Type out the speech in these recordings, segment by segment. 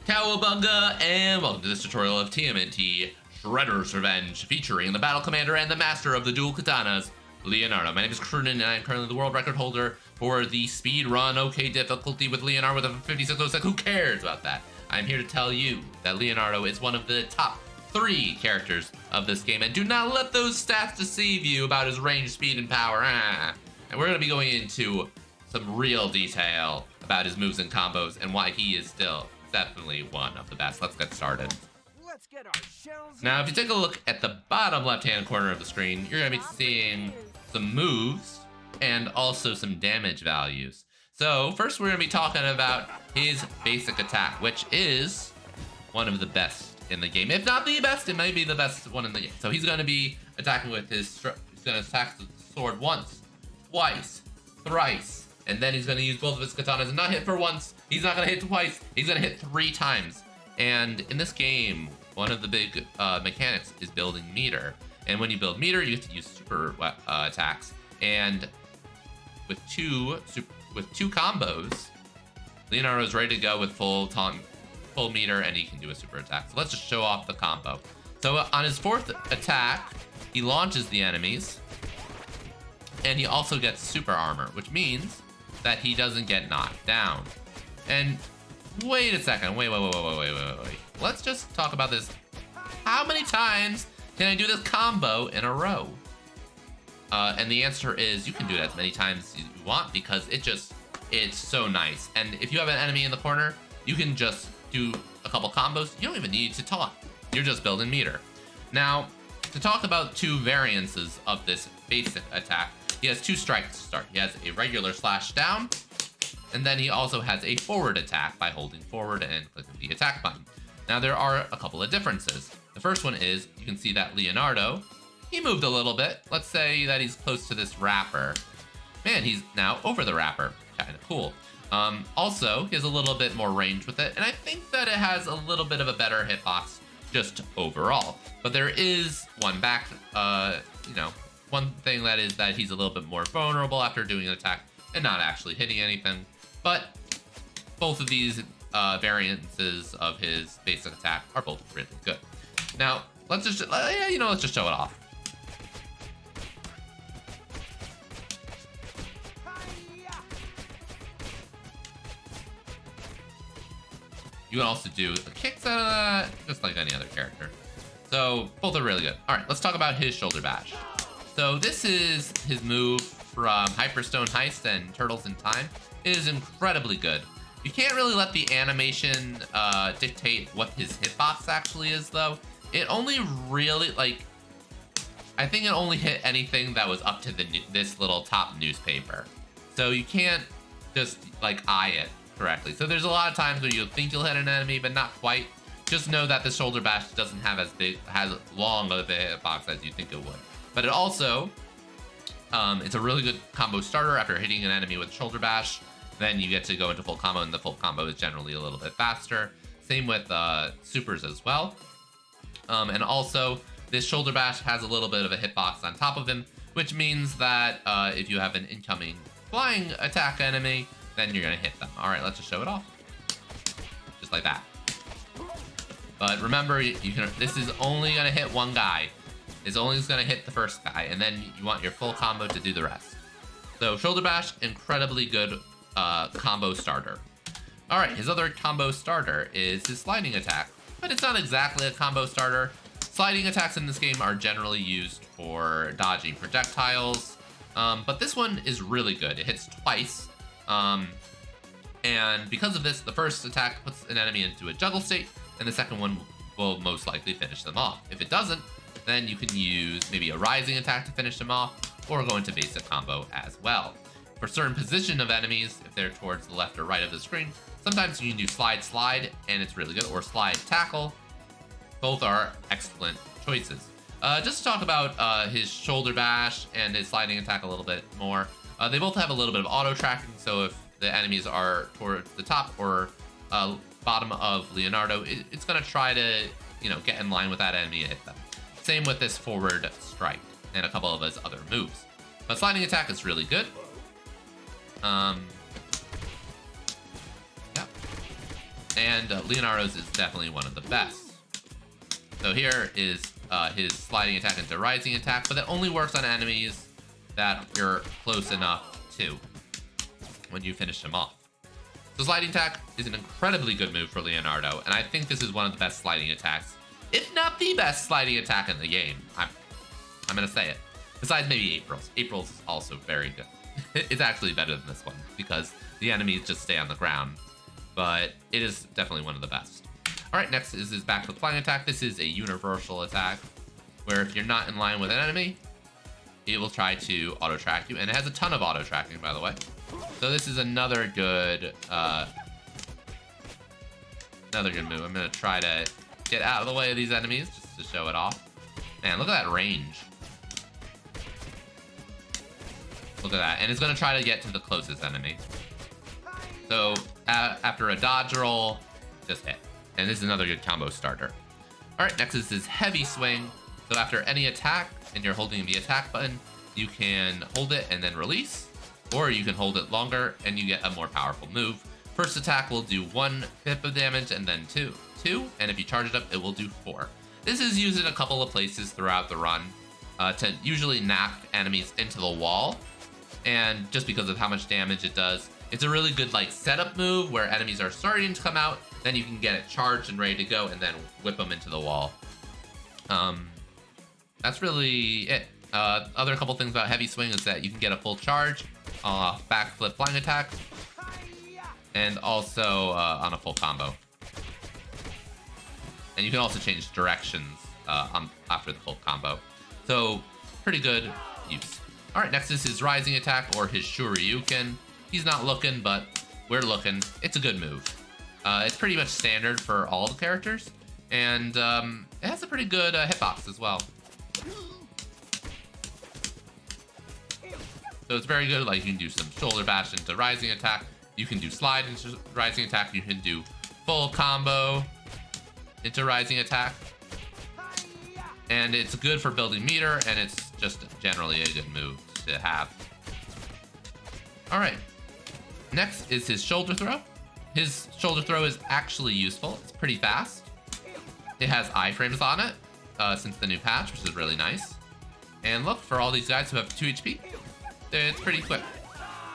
Cowabunga, and welcome to this tutorial of TMNT Shredder's Revenge, featuring the Battle Commander and the Master of the Dual Katanas, Leonardo. My name is Krunen, and I am currently the world record holder for the speed run OK difficulty with Leonardo with a 5606. Who cares about that? I'm here to tell you that Leonardo is one of the top 3 characters of this game, and do not let those stats deceive you about his range, speed, and power. And we're going to be going into some real detail about his moves and combos and why he is still definitely one of the best. Let's get started. Let's get our shells now, if you take a look at the bottom left-hand corner of the screen, you're going to be seeing some moves and also some damage values. So first, we're going to be talking about his basic attack, which is one of the best in the game. If not the best, it might be the best one in the game. So he's going to be attacking with his, he's going to attack the sword once, twice, thrice, and then he's going to use both of his katanas and not hit for once. He's not going to hit twice. He's going to hit 3 times. And in this game, one of the big mechanics is building meter. And when you build meter, you get to use super attacks. And with two combos, Leonardo is ready to go with full meter, and he can do a super attack. So let's just show off the combo. So on his 4th attack, he launches the enemies, and he also gets super armor, which means that he doesn't get knocked down. And wait a second, wait. Let's just talk about this. How many times can I do this combo in a row? And the answer is you can do it as many times as you want, because it's so nice. And if you have an enemy in the corner, you can just do a couple combos. You don't even need to talk. You're just building meter. Now, to talk about 2 variances of this basic attack, he has 2 strikes to start. He has a regular slash down, and then he also has a forward attack by holding forward and clicking the attack button. Now, there are a couple of differences. The first one is you can see that Leonardo, he moved a little bit. Let's say that he's close to this wrapper. Man, he's now over the wrapper. Kind of cool. Also, he has a little bit more range with it, and I think that it has a little bit of a better hitbox just overall. But there is one one thing that is that he's a little bit more vulnerable after doing an attack and not actually hitting anything. But both of these variances of his basic attack are both really good. Now, let's just show it off. You can also do the kicks out of that, just like any other character. So both are really good. All right, let's talk about his shoulder bash. So this is his move from Hyperstone Heist and Turtles in Time. It is incredibly good. You can't really let the animation dictate what his hitbox actually is, though. It only really, I think it only hit anything that was up to this little top newspaper. So you can't just, eye it correctly. So there's a lot of times where you'll think you'll hit an enemy, but not quite. Just know that the shoulder bash doesn't have as long of a hitbox as you think it would. But it also, it's a really good combo starter after hitting an enemy with shoulder bash. Then you get to go into full combo, and the full combo is generally a little bit faster. Same with supers as well. And also, this shoulder bash has a little bit of a hitbox on top of him, which means that if you have an incoming flying attack enemy, then you're gonna hit them. All right, let's just show it off. Just like that. But remember, this is only gonna hit one guy. It's only gonna hit the first guy, and then you want your full combo to do the rest. So shoulder bash, incredibly good combo starter. All right, his other combo starter is his sliding attack, but it's not exactly a combo starter. Sliding attacks in this game are generally used for dodging projectiles, but this one is really good. It hits twice. And because of this, the first attack puts an enemy into a juggle state, and the second one will most likely finish them off. If it doesn't, then you can use maybe a rising attack to finish them off, or go into basic combo as well. For certain position of enemies, if they're towards the left or right of the screen, sometimes you can do slide, and it's really good, or slide tackle. Both are excellent choices. Just to talk about his shoulder bash and his sliding attack a little bit more, they both have a little bit of auto tracking, so if the enemies are towards the top or bottom of Leonardo, it's going to try to, get in line with that enemy and hit them. Same with this forward strike and a couple of his other moves. But sliding attack is really good. Yeah. And Leonardo's is definitely one of the best. So here is his sliding attack into rising attack, but that only works on enemies that you're close enough to when you finish them off. So sliding attack is an incredibly good move for Leonardo, and I think this is one of the best sliding attacks, if not the best sliding attack in the game. I'm gonna say it. Besides maybe April's. April's is also very good. It's actually better than this one because the enemies just stay on the ground, but it is definitely one of the best. All right, next is his backflip flying attack. This is a universal attack where if you're not in line with an enemy, it will try to auto track you, and it has a ton of auto tracking, by the way. So this is another good move. I'm gonna try to get out of the way of these enemies just to show it off. Man, look at that range. Look at that, and it's gonna try to get to the closest enemy. So after a dodge roll, just hit. And this is another good combo starter. All right, next is his heavy swing. So after any attack, and you're holding the attack button, you can hold it and then release, or you can hold it longer and you get a more powerful move. First attack will do 1 pip of damage and then 2, and if you charge it up, it will do 4. This is used in a couple of places throughout the run to usually knock enemies into the wall, and just because of how much damage it does, it's a really good like setup move where enemies are starting to come out, then you can get it charged and ready to go and then whip them into the wall. That's really it. Other couple things about heavy swing is that you can get a full charge, backflip flying attack, and also on a full combo. And you can also change directions after the full combo. So pretty good use. All right, next is his rising attack or his Shoryuken. He's not looking, but we're looking. It's a good move. It's pretty much standard for all the characters, and it has a pretty good hitbox as well. So it's very good. Like you can do some shoulder bash into rising attack. You can do slide into rising attack. You can do full combo into rising attack. And it's good for building meter, and it's just generally a good move to have. All right. Next is his shoulder throw. His shoulder throw is actually useful. It's pretty fast. It has iframes on it since the new patch, which is really nice. And look, for all these guys who have 2 HP, it's pretty quick.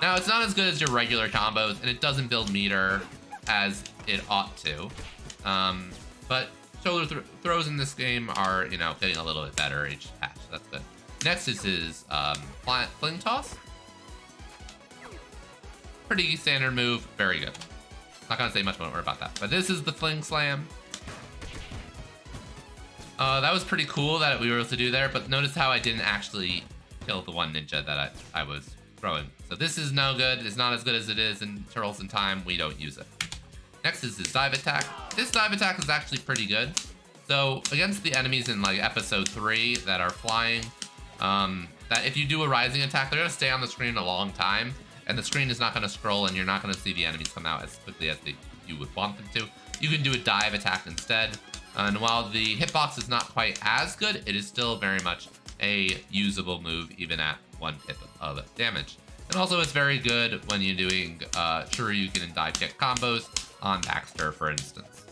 Now, it's not as good as your regular combos, and it doesn't build meter as it ought to. But shoulder throws in this game are, you know, getting a little bit better each patch. So that's good. Next is his fling toss. Pretty standard move, very good. Not gonna say much more about that, but this is the fling slam. That was pretty cool that we were able to do there, but notice how I didn't actually kill the one ninja that I was throwing. So this is no good. It's not as good as it is in Turtles in Time. We don't use it. Next is his dive attack. This dive attack is actually pretty good. So against the enemies in like episode 3 that are flying, that if you do a rising attack, they're gonna stay on the screen a long time, and the screen is not gonna scroll, and you're not gonna see the enemies come out as quickly as you would want them to. You can do a dive attack instead. And while the hitbox is not quite as good, it is still very much a usable move, even at 1 hit of damage. And also it's very good when you're doing Shoryuken and dive kick combos on Baxter, for instance.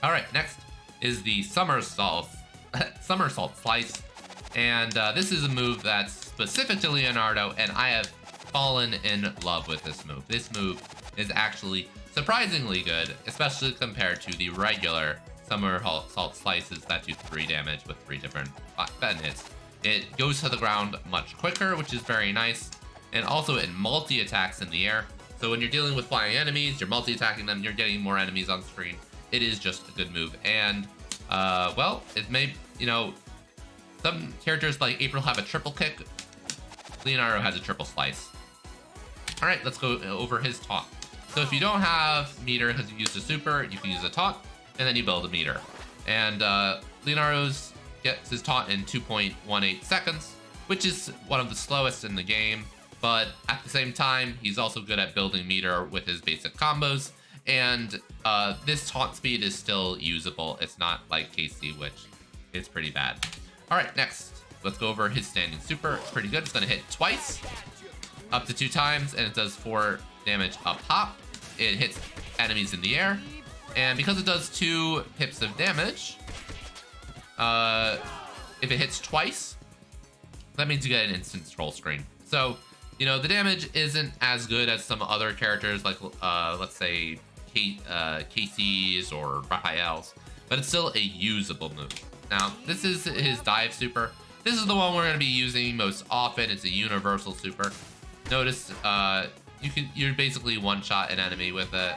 All right, next is the somersault slice. And this is a move that's specific to Leonardo, and I have fallen in love with this move. This move is actually surprisingly good, especially compared to the regular somersault slices that do 3 damage with 3 different button hits. It goes to the ground much quicker, which is very nice, and also it multi-attacks in the air. So when you're dealing with flying enemies, you're multi-attacking them, you're getting more enemies on screen. It is just a good move, and well, it may, you know, some characters like April have a triple kick. Leonardo has a triple slice. All right, let's go over his taunt. So if you don't have meter because you used a super, you can use a taunt, and then you build a meter. And Leonardo's gets his taunt in 2.18 seconds, which is one of the slowest in the game. But at the same time, he's also good at building meter with his basic combos. And this taunt speed is still usable. It's not like KC, which is pretty bad. All right, next, let's go over his standing super. It's pretty good. It's gonna hit twice, up to 2 times, and it does 4 damage up hop. it hits enemies in the air. And because it does 2 pips of damage, if it hits twice, that means you get an instant scroll screen. So, you know, the damage isn't as good as some other characters like, let's say, Casey's or Raphael's, but it's still a usable move. Now, this is his dive super. This is the one we're going to be using most often. It's a universal super. Notice, you're basically one-shot an enemy with it.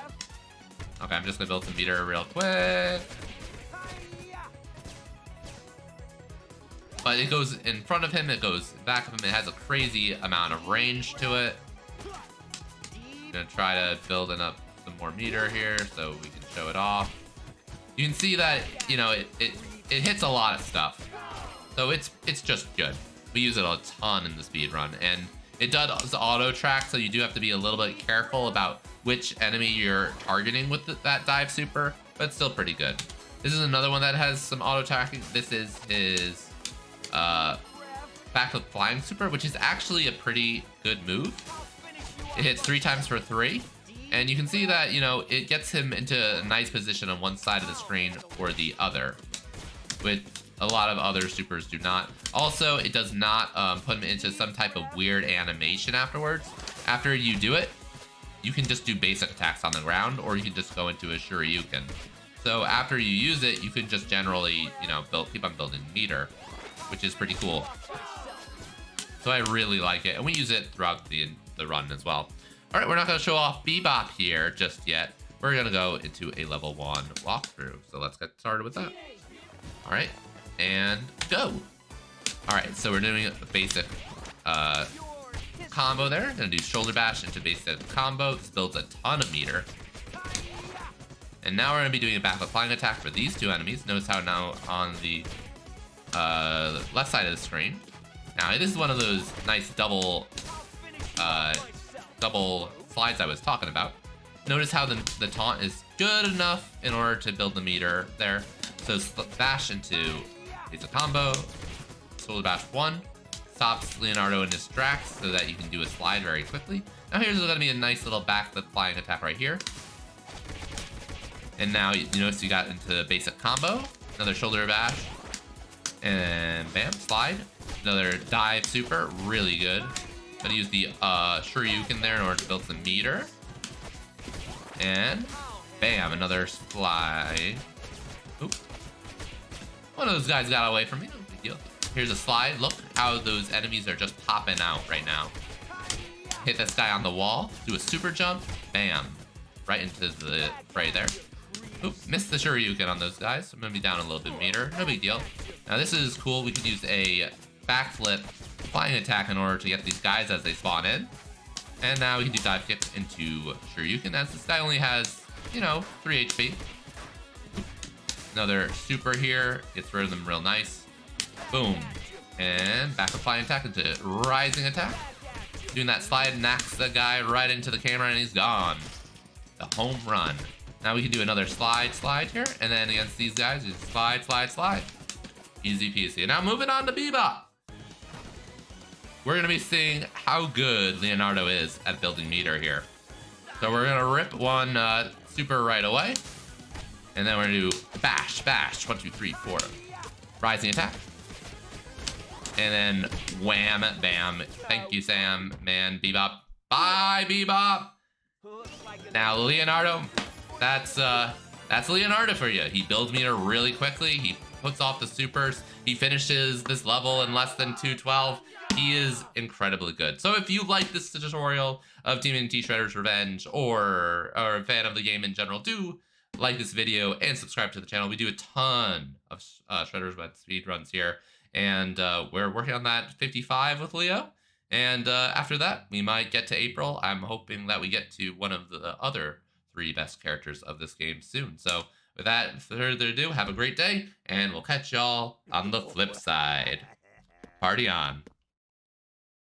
Okay, I'm just gonna build some meter real quick. But it goes in front of him, it goes back of him. It has a crazy amount of range to it. I'm gonna try to build up some more meter here so we can show it off. You can see that, you know, it hits a lot of stuff. So it's just good. We use it a ton in the speed run, and it does auto track, so you do have to be a little bit careful about which enemy you're targeting with that dive super, but it's still pretty good. This is another one that has some auto tracking. This is his backflip flying super, which is actually a pretty good move. It hits 3 times for 3, and you can see that, you know, it gets him into a nice position on one side of the screen or the other, which a lot of other supers do not. Also, it does not put him into some type of weird animation afterwards. After you do it, you can just do basic attacks on the ground, or you can just go into a Shoryuken. So after you use it, you can just generally, you know, keep on building meter, which is pretty cool. So I really like it, and we use it throughout the run as well. All right, we're not gonna show off Bebop here just yet. We're gonna go into a level 1 walkthrough. So let's get started with that. All right, and go. All right, so we're doing a basic combo there. Gonna do shoulder bash into basic combo. This builds a ton of meter. And now we're gonna be doing a backflip flying attack for these 2 enemies. Notice how now on the left side of the screen. Now this is one of those nice double slides I was talking about. Notice how the taunt is good enough in order to build the meter there. So bash into basic combo, shoulder bash 1. Stops Leonardo in his tracks so that you can do a slide very quickly. Now here's going to be a nice little backflip flying attack right here. And now you notice you got into basic combo, another shoulder bash, and bam, slide. Another dive super, really good. Gonna use the Shoryuken there in order to build some meter. And bam, another slide. Oop. One of those guys got away from me, no big deal. Here's a slide. Look how those enemies are just popping out right now. Hit this guy on the wall, do a super jump, bam, right into the fray there. Oop, missed the Shoryuken on those guys. I'm gonna be down a little bit meter, no big deal. Now this is cool. We could use a backflip flying attack in order to get these guys as they spawn in. And now we can do dive kick into Shoryuken, as this guy only has, you know, 3 HP. Another super here, gets rid of them real nice. Boom. And back up flying attack into rising attack. Doing that slide, knocks the guy right into the camera and he's gone. The home run. Now we can do another slide here, and then against these guys, just slide. Easy peasy. And now moving on to Bebop. We're gonna be seeing how good Leonardo is at building meter here. So we're gonna rip one super right away. And then we're gonna do bash. 1, 2, 3, 4. Rising attack. And then wham, bam. Thank you, Sam, man. Bebop. Bye, Bebop. Now Leonardo, that's Leonardo for you. He builds meter really quickly. He puts off the supers. He finishes this level in less than 212. He is incredibly good. So if you like this tutorial of TMNT Shredder's Revenge or are a fan of the game in general, do like this video and subscribe to the channel. We do a ton of Shredder's Revenge speedruns here. And we're working on that 55 with Leo. And after that, we might get to April. I'm hoping that we get to one of the other 3 best characters of this game soon. So without further ado, have a great day, and we'll catch y'all on the flip side. Party on.